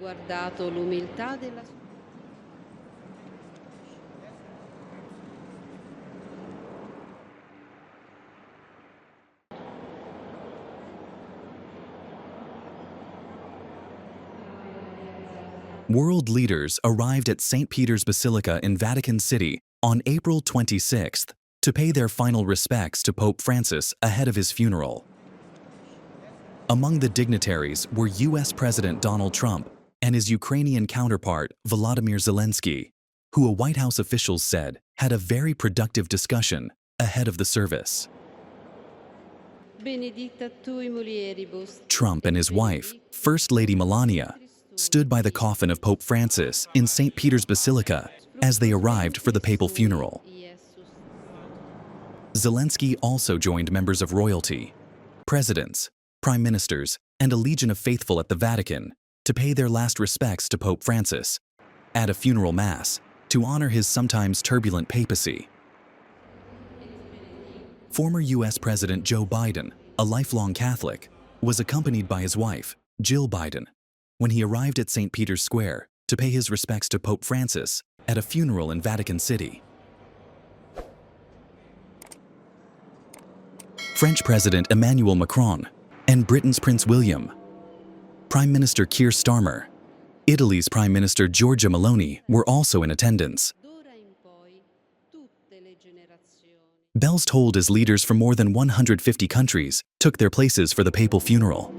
Guardato l'umiltà della sua. World leaders arrived at St. Peter's Basilica in Vatican City on April 26th to pay their final respects to Pope Francis ahead of his funeral. Among the dignitaries were US President Donald Trump and his Ukrainian counterpart Volodymyr Zelensky, who a White House official said had a very productive discussion ahead of the service. Benedicta tui mulieribus. Trump and his wife, First Lady Melania, stood by the coffin of Pope Francis in St. Peter's Basilica as they arrived for the papal funeral. Zelensky also joined members of royalty, presidents, prime ministers, and a legion of faithful at the Vatican to pay their last respects to Pope Francis at a funeral mass to honor his sometimes turbulent papacy. Former US President Joe Biden, a lifelong Catholic, was accompanied by his wife, Jill Biden, when he arrived at St. Peter's Square to pay his respects to Pope Francis at a funeral in Vatican City. French President Emmanuel Macron and Britain's Prince William, Prime Minister Keir Starmer, Italy's Prime Minister Giorgia Meloni were also in attendance. Bells tolled as leaders from more than 150 countries took their places for the papal funeral.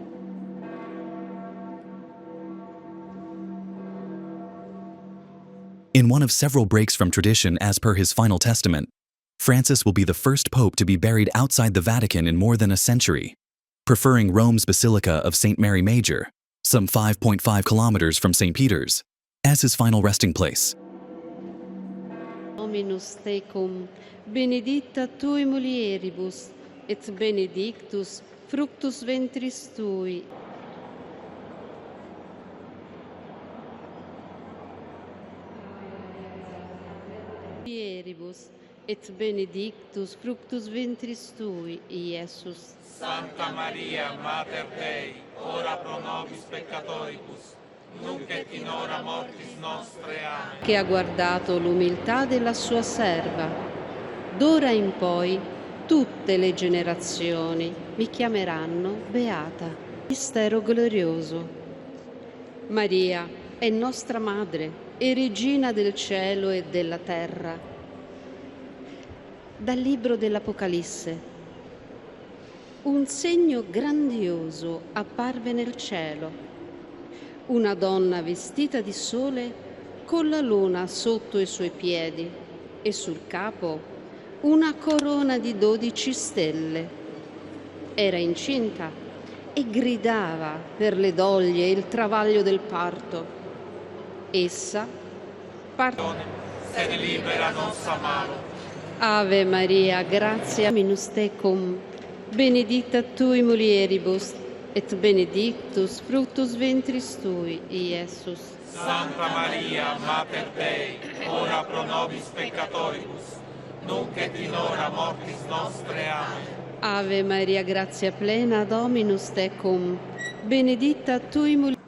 In one of several breaks from tradition as per his final testament, Francis will be the first pope to be buried outside the Vatican in more than a century, preferring Rome's Basilica of St. Mary Major, some 5.5 kilometers from St. Peter's, as his final resting place. Dominus tecum, benedicta tui mulieribus, et benedictus fructus ventris tui. Mulieribus, et benedictus fructus ventris tui, Iesus. Santa Maria, Mater Dei, ora pro nobis peccatoribus, nunc et in hora mortis nostre. Amen. Che ha guardato l'umiltà della sua serva. D'ora in poi tutte le generazioni mi chiameranno beata. Mistero glorioso. Maria è nostra madre e regina del cielo e della terra. Dal libro dell'Apocalisse. Un segno grandioso apparve nel cielo. Una donna vestita di sole con la luna sotto i suoi piedi e sul capo una corona di 12 stelle. Era incinta e gridava per le doglie e il travaglio del parto. Essa Sed libera nos amaro. Ave Maria, gratia minus tecum, benedicta tui mulieribus, et benedictus fructus ventris tui, Iesus. Santa Maria, Mater Dei, ora pro nobis peccatoribus, nunc et in hora mortis nostre. Amen. Ave Maria, gratia plena, Dominus tecum, benedicta tui mulieribus,